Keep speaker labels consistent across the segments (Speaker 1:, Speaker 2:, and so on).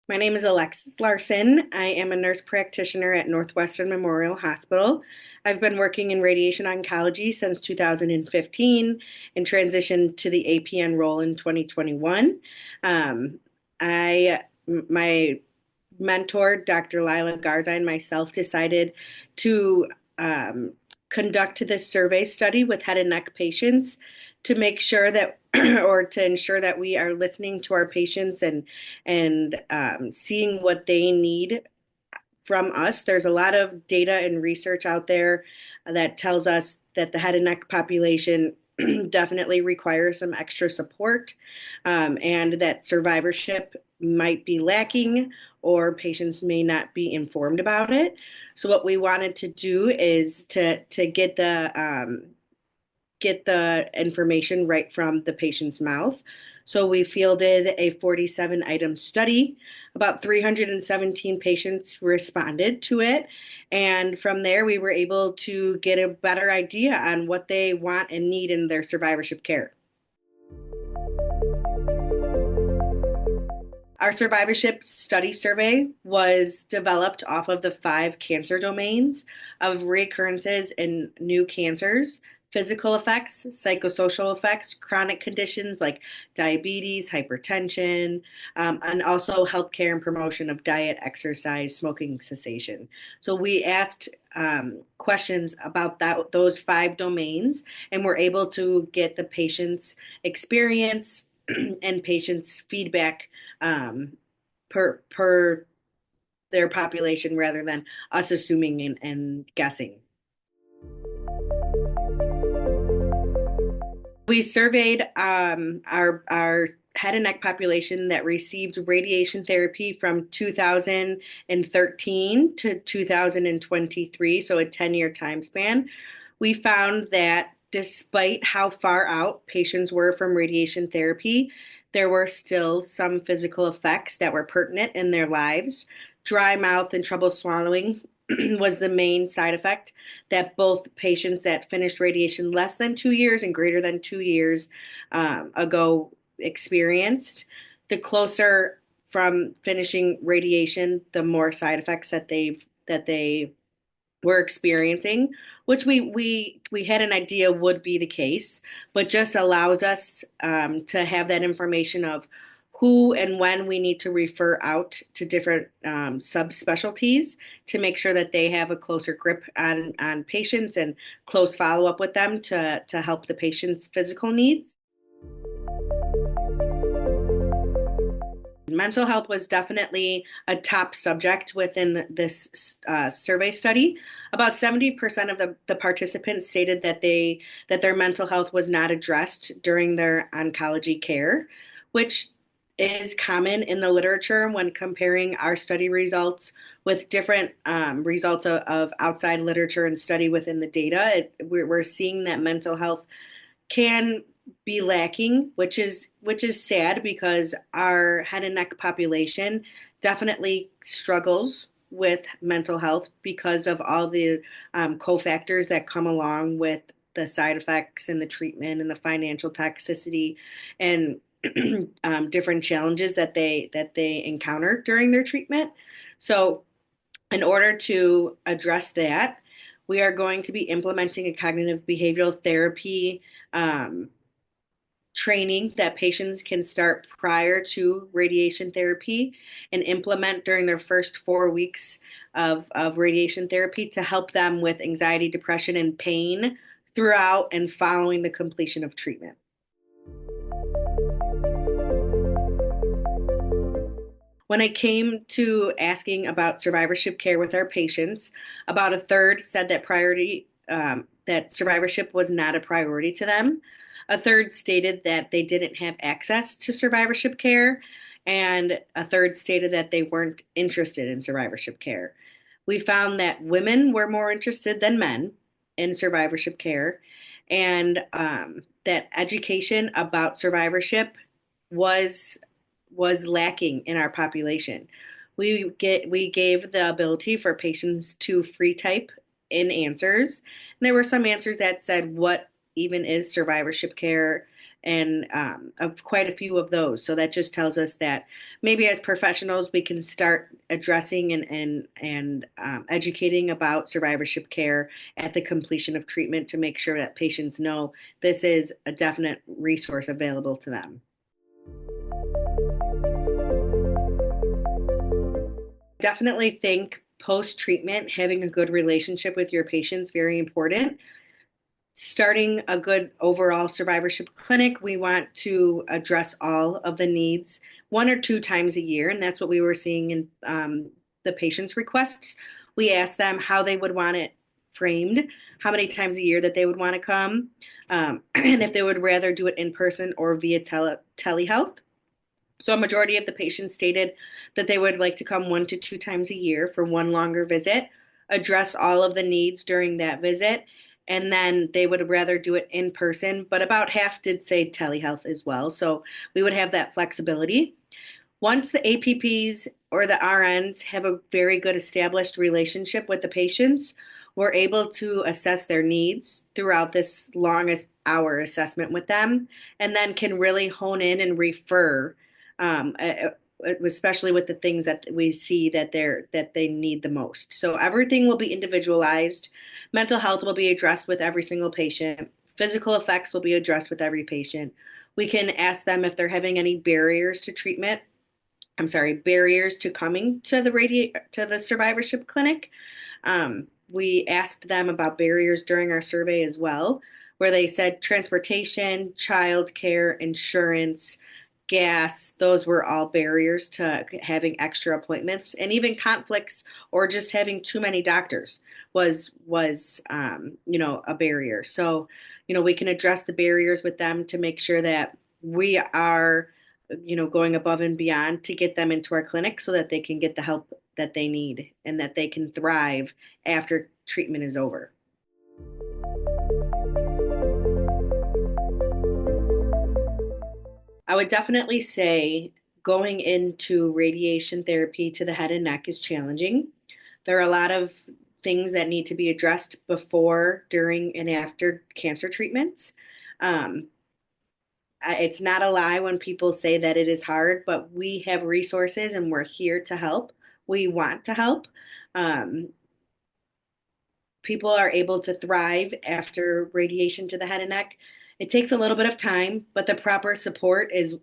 Speaker 1: My name is Alexis Larson. I am a nurse practitioner at Northwestern Memorial Hospital. I've been working in radiation oncology since 2015 and transitioned to the APN role in 2021. My mentor, Dr. Laila Gharzai, and myself decided to um, conduct this survey study with head and neck patients to make sure that or to ensure that we are listening to our patients and seeing what they need from us. There's a lot of data and research out there that tells us that the head and neck population definitely requires some extra support, and that survivorship might be lacking or patients may not be informed about it. So what we wanted to do is to get the information right from the patient's mouth. So we fielded a 47 item study. About 317 patients responded to it. And from there, we were able to get a better idea on what they want and need in their survivorship care. Our survivorship study survey was developed off of the five cancer domains of recurrences and new cancers, physical effects, psychosocial effects, chronic conditions like diabetes, hypertension, and also healthcare and promotion of diet, exercise, smoking cessation. So we asked questions about those five domains, and we're able to get the patient's experience and patients' feedback per their population rather than us assuming and guessing. We surveyed our head and neck population that received radiation therapy from 2013 to 2023, so a 10-year time span. We found that despite how far out patients were from radiation therapy, there were still some physical effects that were pertinent in their lives. Dry mouth and trouble swallowing was the main side effect that both patients that finished radiation less than 2 years and greater than 2 years ago experienced. The closer from finishing radiation, the more side effects that they were experiencing, which we had an idea would be the case, but just allows us to have that information of who and when we need to refer out to different subspecialties to make sure that they have a closer grip on patients and close follow up with them to help the patient's physical needs. Mental health was definitely a top subject within this survey study. About 70% of the participants stated that their mental health was not addressed during their oncology care, which is common in the literature when comparing our study results with different results of outside literature and study within the data. We're seeing that mental health can be lacking, which is sad because our head and neck population definitely struggles with mental health because of all the cofactors that come along with the side effects and the treatment and the financial toxicity and different challenges that they encounter during their treatment. So, in order to address that, we are going to be implementing a cognitive behavioral therapy training that patients can start prior to radiation therapy and implement during their first 4 weeks of radiation therapy to help them with anxiety, depression, and pain throughout and following the completion of treatment. When it came to asking about survivorship care with our patients, about a third said that survivorship was not a priority to them. A third stated that they didn't have access to survivorship care, and a third stated that they weren't interested in survivorship care. We found that women were more interested than men in survivorship care, and that education about survivorship was was lacking in our population. We gave the ability for patients to free type in answers. And there were some answers that said what even is survivorship care and of quite a few of those. So that just tells us that maybe as professionals we can start addressing and educating about survivorship care at the completion of treatment to make sure that patients know this is a definite resource available to them. Definitely think post-treatment, having a good relationship with your patients very important. Starting a good overall survivorship clinic, we want to address all of the needs 1 or 2 times a year, and that's what we were seeing in the patients' requests. We asked them how they would want it framed, how many times a year that they would want to come, and if they would rather do it in person or via telehealth. So a majority of the patients stated that they would like to come 1 to 2 times a year for one longer visit, address all of the needs during that visit, and then they would rather do it in person, but about half did say telehealth as well. So we would have that flexibility. Once the APPs or the RNs have a very good established relationship with the patients, we're able to assess their needs throughout this longest hour assessment with them, and then can really hone in and refer, especially with the things that we see that they need the most. So everything will be individualized. Mental health will be addressed with every single patient. Physical effects will be addressed with every patient. We can ask them if they're having any barriers to treatment. I'm sorry, barriers to coming to the survivorship clinic. We asked them about barriers during our survey as well, where they said transportation, childcare, insurance, gas, those were all barriers to having extra appointments, and even conflicts or just having too many doctors was a barrier. So, we can address the barriers with them to make sure that we are, going above and beyond to get them into our clinic so that they can get the help that they need and that they can thrive after treatment is over. I would definitely say going into radiation therapy to the head and neck is challenging. There are a lot of things that need to be addressed before, during, and after cancer treatments. Um, it's not a lie when people say that it is hard, but we have resources and we're here to help. We want to help. Um, People are able to thrive after radiation to the head and neck. It takes a little bit of time, but the proper support is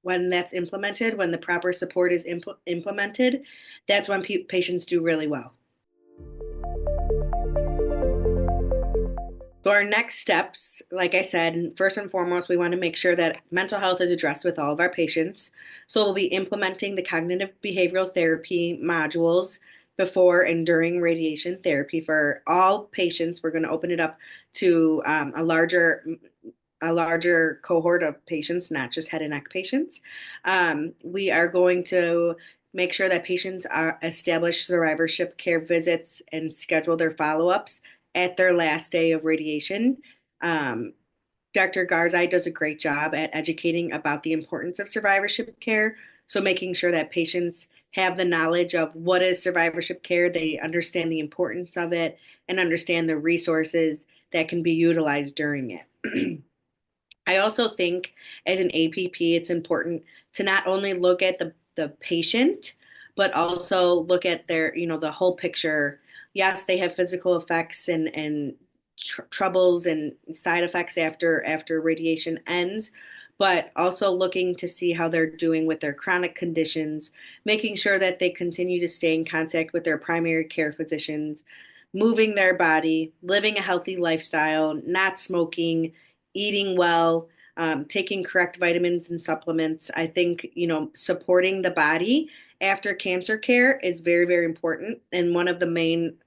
Speaker 1: when that's implemented, when the proper support is implemented, that's when patients do really well. So our next steps, like I said, first and foremost, we want to make sure that mental health is addressed with all of our patients. So we'll be implementing the cognitive behavioral therapy modules before and during radiation therapy for all patients. We're going to open it up to a larger cohort of patients, not just head and neck patients. We are going to make sure that patients are establish survivorship care visits and schedule their follow-ups at their last day of radiation. Dr. Gharzai does a great job at educating about the importance of survivorship care. So making sure that patients have the knowledge of what is survivorship care, they understand the importance of it, and understand the resources that can be utilized during it. I also think as an APP, it's important to not only look at the patient, but also look at their, the whole picture. Yes, they have physical effects and troubles and side effects after radiation ends, but also looking to see how they're doing with their chronic conditions, making sure that they continue to stay in contact with their primary care physicians, moving their body, living a healthy lifestyle, not smoking, eating well, taking correct vitamins and supplements. I think, supporting the body after cancer care is very, very important. And one of the main,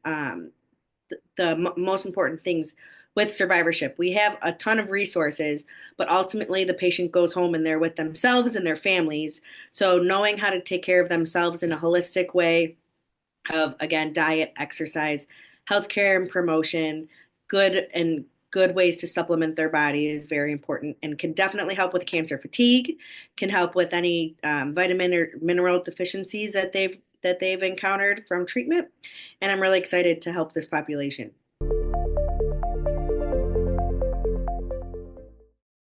Speaker 1: most important things with survivorship. We have a ton of resources, but ultimately the patient goes home and they're with themselves and their families. So knowing how to take care of themselves in a holistic way of, again, diet, exercise, healthcare and promotion, good ways to supplement their body is very important and can definitely help with cancer fatigue, can help with any vitamin or mineral deficiencies that they've encountered from treatment. And I'm really excited to help this population.